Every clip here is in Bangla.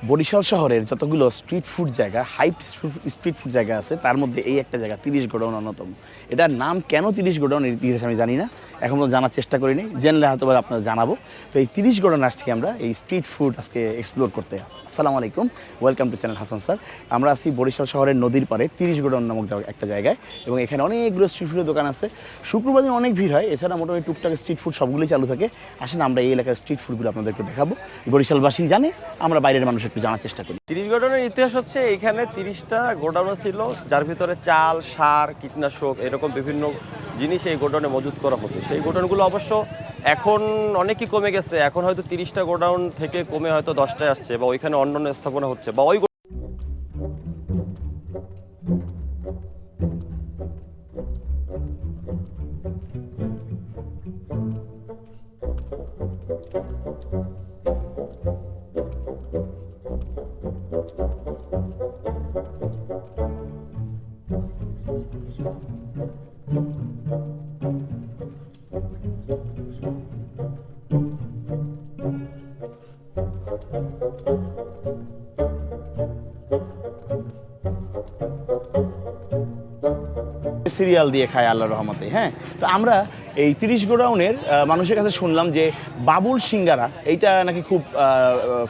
বরিশাল শহরের যতগুলো স্ট্রিট ফুড জায়গা স্ট্রিট ফুড জায়গা আছে তার মধ্যে এই একটা জায়গা 30 গোডাউন অন্যতম। এটার নাম কেন 30 গোডাউন এর ইতিহাস আমি জানি না, এখন পর্যন্ত জানার চেষ্টা করিনি, জেনলে হয়তো আপনাদের জানাবো। তো এই 30 গোডাউন আসছি আমরা এই স্ট্রিট ফুড আজকে এক্সপ্লোর করতে। আসসালামু আলাইকুম, welcome to channel Hasan sir. আমরা আছি বরিশাল শহরের নদীর পাড়ে 30 গোডাউন নামক একটা জায়গায়, এবং এখানে অনেকগুলো স্ট্রিট ফুডের দোকান আছে। শুক্রবার দিন অনেক ভিড় হয়, এছাড়া মোটামুটি টুকটাক স্ট্রিট ফুড সবগুলোই চালু থাকে। আসেন আমরা এই এলাকার স্ট্রিট ফুডগুলো আপনাদেরকে দেখাবো। বরিশালবাসী জানে, আমরা বাইরের মানুষ একটু জানার চেষ্টা করি। 30 গোডাউনের ইতিহাস হচ্ছে এখানে 30টা গোডাউন ছিল, যার ভিতরে চাল, সার, কীটনাশক এরকম বিভিন্ন জিনিস এই গোডাউনে মজুত করা হতো। সেই গোডাউনগুলো অবশ্য এখন অনেকই কমে গেছে। এখন হয়তো 30টা গোডাউন থেকে কমে হয়তো 10টায় আসছে, বা ওইখানে অন্যান্য স্থাপনা হচ্ছে, বা ওই সিরিয়াল দিয়ে খায় আল্লাহর রহমতে। হ্যাঁ, তো আমরা এই 30 গোডাউনের মানুষের কাছে শুনলাম যে বাবুল সিঙ্গারা এইটা নাকি খুব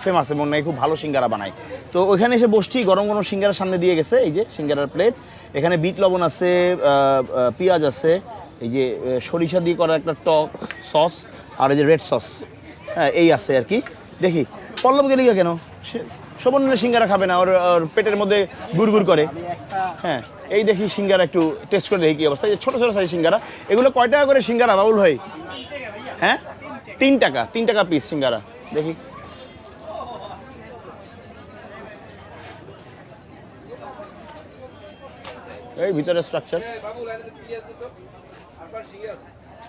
ফেমাস এবং নাকি খুব ভালো সিঙ্গারা বানায়। তো ওইখানে এসে বসছি, গরম গরম সিঙ্গারা সামনে দিয়ে গেছে, এই যে সিঙ্গারার প্লেট, এখানে বিট লবণ আছে, পেঁয়াজ আছে, এই যে সরিষা দিয়ে করা একটা টক সস, আর এই যে রেড সস, হ্যাঁ এই আছে আর কি। দেখি পল্লব গেলি কেন শোভনের সিঙ্গারা খাবে না, ওর পেটের মধ্যে গুড় করে। হ্যাঁ, এই দেখি সিঙ্গারা একটু টেস্ট করে দেখি কি অবস্থা। এই ছোটো ছোটো সাইজ সিঙ্গারা, এগুলো কয় টাকা করে সিঙ্গারা বাবুল ভাই? হ্যাঁ, 3 টাকা পিস সিঙ্গারা। দেখি এই ভিতরে স্ট্রাকচার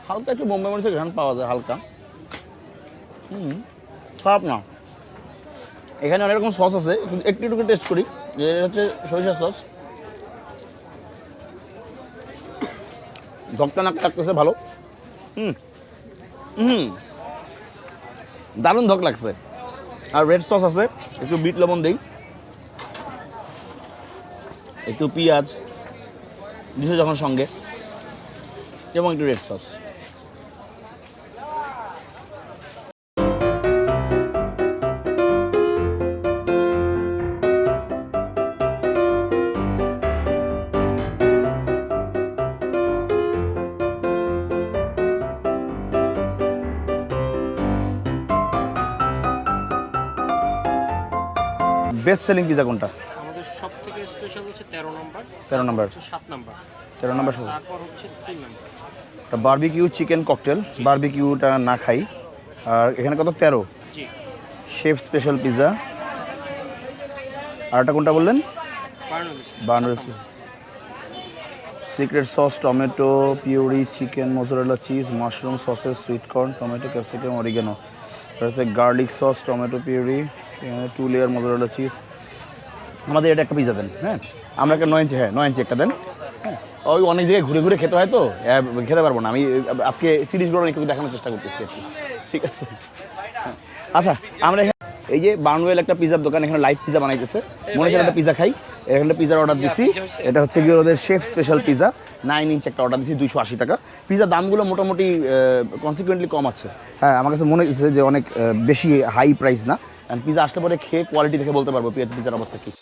হালকা একটু বোম্বে মরিচের ঘ্রাণ পাওয়া যায় হালকা। খারাপ না। এখানে অনেক রকম সস আছে, একটু একটু টেস্ট করি। যে হচ্ছে সরিষার সস, ধকটা নাক লাগতেছে ভালো। দারুণ ধক লাগছে। আর রেড সস আছে, একটু বিট লবণ দিই, একটু পেঁয়াজ দিছে যখন সঙ্গে, এবং একটু red sauce. Best selling pizza কোনটা? আমাদের সবথেকে স্পেশাল হচ্ছে 13 নম্বর, 13 নম্বর, 7 নম্বর, 13 নম্বর। তারপর হচ্ছে 3 নম্বর। বারবিকিউ চিকেন ককটেল, বারবিকিউটা না খাই। আর এখানে কত? 13। জি, শেফ স্পেশাল পিজা। আর এটা কোনটা বললেন? Burner secret sauce, tomato puree, chicken mozzarella cheese, mushroom sausages, sweet corn, tomato, capsicum, oregano. এটা হচ্ছে garlic sauce, tomato puree, 2 layer mozzarella cheese. আমাদের এটা একটা পিজা দেন। হ্যাঁ, আমরা একটা 9 ইঞ্চি, হ্যাঁ 9 ইঞ্চি একটা দেন। হ্যাঁ, ওই অনেক জায়গায় ঘুরে ঘুরে খেতে হয় তো খেতে পারবো না। আমি আজকে 30 গোডাউন একটু দেখানোর চেষ্টা করতেছি আর কি। ঠিক আছে, আচ্ছা আমরা এখানে এই যে বার্নওয়েল একটা পিজার দোকান, এখানে লাইভ পিজা বানাইতেছে। মনে হচ্ছে একটা পিজা খাই। এখানে পিজার অর্ডার দিছি, এটা হচ্ছে গিয়ে ওদের শেফ স্পেশাল পিজা, 9 ইঞ্চ একটা অর্ডার দিছি, 280 টাকা। পিজার দামগুলো মোটামুটি কনসিকুয়েন্টলি কম আছে। হ্যাঁ, আমার কাছে মনে হচ্ছে যে অনেক বেশি হাই প্রাইস না। পিজা আসলে পরে খেয়ে কোয়ালিটি দেখে বলতে পারবো পিজার অবস্থা কী।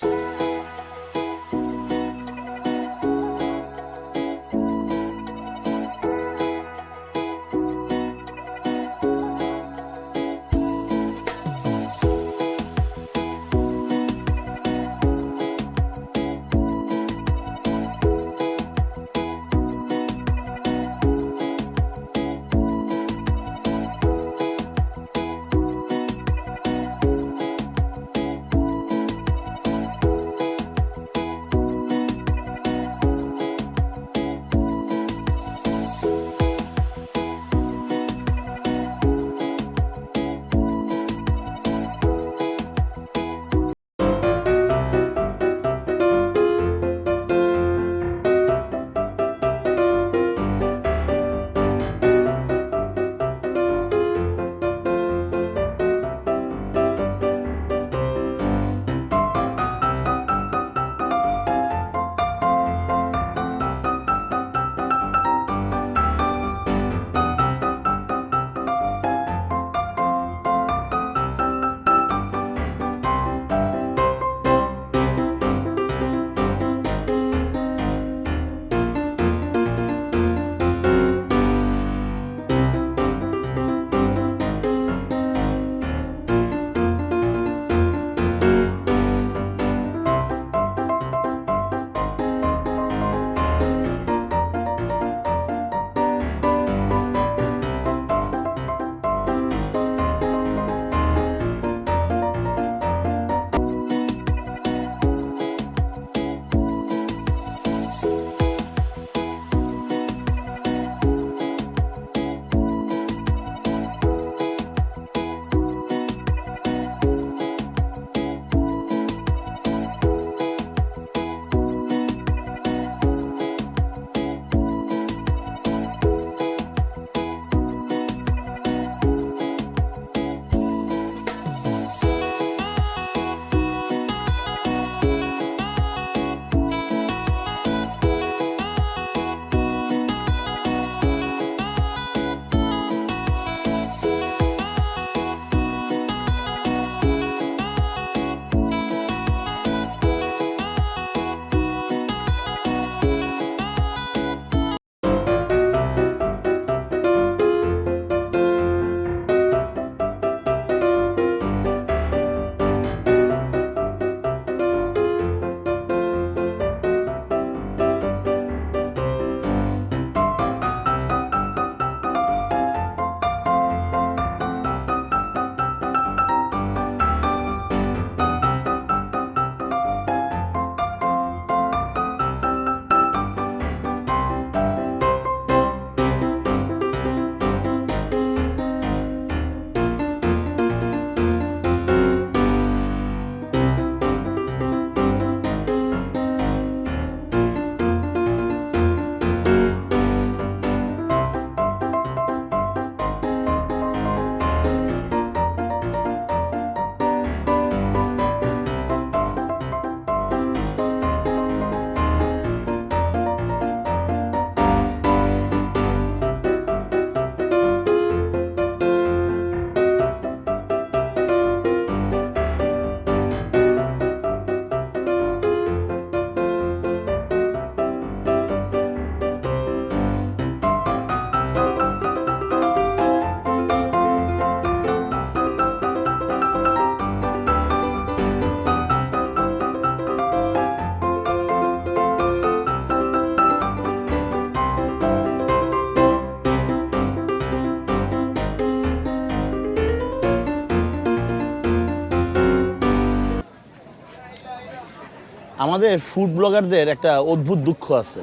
আমাদের ফুড ব্লগারদের একটা অদ্ভুত দুঃখ আছে।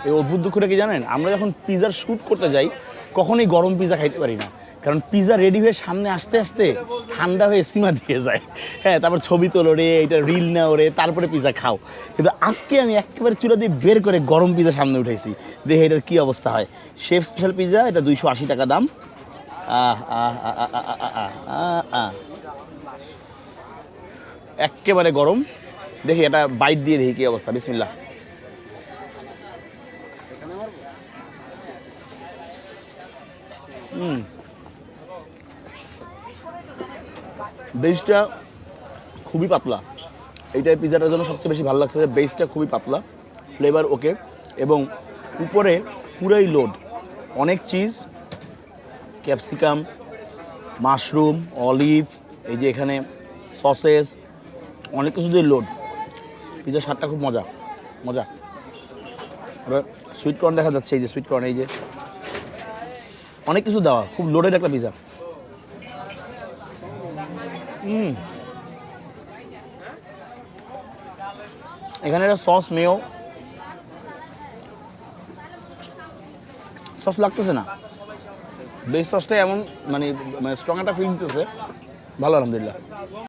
এই অদ্ভুত দুঃখটা কি জানেন? আমরা যখন পিজার শ্যুট করতে যাই কখনোই গরম পিজা খাইতে পারি না, কারণ পিজা রেডি হয়ে সামনে আসতে আসতে ঠান্ডা হয়ে সীমা দিয়ে যায়। হ্যাঁ, তারপর ছবি তোলো রে, এটা রিল নাও রে, তারপরে পিজা খাও। কিন্তু আজকে আমি একেবারে চুলা দিয়ে বের করে গরম পিজা সামনে উঠেছি, দেখে এটার কী অবস্থা হয়। শেফ স্পেশাল পিজা, এটা 280 টাকা দাম। একেবারে গরম। দেখি এটা বাইট দিয়ে দেখি কী অবস্থা। বিসমিল্লাহ। বেসটা খুবই পাতলা। এইটাই পিজাটার জন্য সবচেয়ে বেশি ভালো লাগছে যে বেসটা খুবই পাতলা, ফ্লেভার ওকে, এবং উপরে পুরাই লোড, অনেক চিজ, ক্যাপসিকাম, মাশরুম, অলিভ, এই যে এখানে সসেস, অনেক কিছু দিয়ে লোড। পিজার স্বাদটা খুব মজা মজা। সুইট কর্ন দেখা যাচ্ছে, এই যে সুইট কর্ন, এই যে অনেক কিছু দেওয়া, খুব লোডেড একটা পিজা। এখানে একটা সস মেয়, সস লাগতেছে না, বেস সসটা এমন মানে স্ট্রং একটা ফিল দিতেছে, ভালো আলহামদুলিল্লাহ।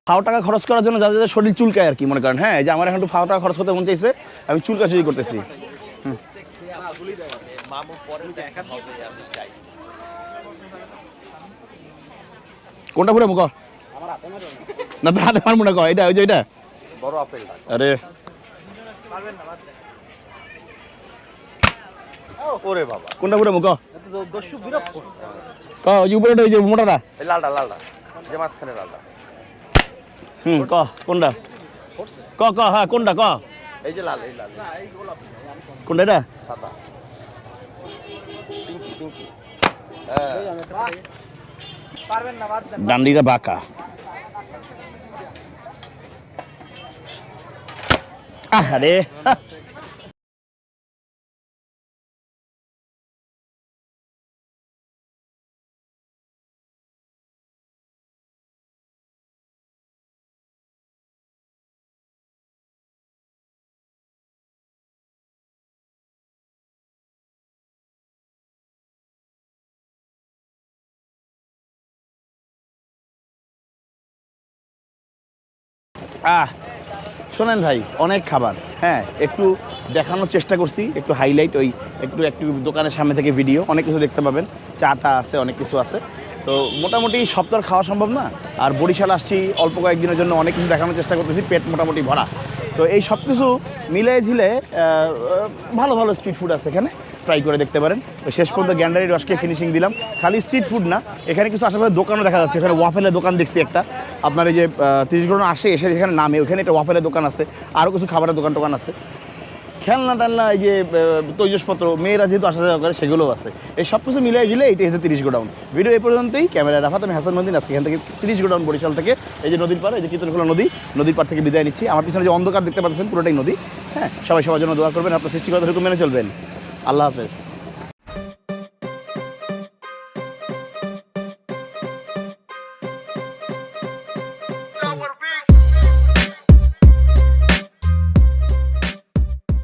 ফাও টাকা খরচ করার জন্য যাদের যাদের শরীর চুলকায় আর কি, মনে করেন, হ্যাঁ, যে আমার এখন একটু ফাও টাকা খরচ করতে মন চাইছে, আমি চুলকাচুরি করতেছি। কোনটা পুরো মুখ না, তো হাতে পারবো না, এটা ওই যে এটা বড় আপেলটা। আরে ওরে বাবা, কোনটা পুরো মুখ দস্যু বিরক্ত। ওই যে উপরে ওই যে মোটাটা, এই লালটা লালটা, যে মাঝখানে লালটা। কোনটা হ্যাঁ কোনটা এই যে লাল, এই লাল, কোনটা এটা সাদা, পিঙ্কি পিঙ্কি। ডান্ডিটা বাঁকা। আরে শোনেন ভাই, অনেক খাবার, হ্যাঁ, একটু দেখানোর চেষ্টা করছি, একটু হাইলাইট, ওই একটু দোকানের সামনে থেকে ভিডিও, অনেক কিছু দেখতে পাবেন, চাটা আছে, অনেক কিছু আছে। তো মোটামুটি সব তো আর খাওয়া সম্ভব না। আর বরিশাল আসছি অল্প কয়েকদিনের জন্য, অনেক কিছু দেখানোর চেষ্টা করতেছি, পেট মোটামুটি ভরা। তো এই সব কিছু মিলে ঝিলে ভালো ভালো স্ট্রিট ফুড আছে এখানে, ট্রাই করে দেখতে পারেন। তো শেষ পর্যন্ত গ্যান্ডারি রসকে ফিনিশিং দিলাম। খালি স্ট্রিট ফুড না, এখানে কিছু আশেপাশে দোকানও দেখা যাচ্ছে। এখানে ওয়াফেলের দোকান দেখছি একটা, আপনার এই যে 30 ঘন্টা এসে এখানে নামে, ওখানে একটা ওয়াফেলের দোকান আছে, আরও কিছু খাবারের দোকান আছে, খেলনা টালনা, এই যে তৈজসপত্র, মেয়েরা যেহেতু আসা যাওয়া করে সেগুলোও আছে। এই সব কিছু মিলিয়ে ঝিলে এইটাই হচ্ছে 30 গোডাউন। ভিডিও এই পর্যন্তই। ক্যামেরা রাফাত, আমি হাসান মদিন। আজকে এখান থেকে 30 গোডাউন বরিশাল থেকে, এই যে নদীর পাড়, এই যে কীর্তনখোলা নদীর পাড় থেকে বিদায় নিচ্ছি। আমার পিছনে যে অন্ধকার দেখতে পাচ্ছেন পুরোটাই নদী। হ্যাঁ, সবাই সবার জন্য দোয়া করবেন, আপনার সৃষ্টিকর্তার হুকুম মেনে চলবেন। আল্লাহ হাফেজ।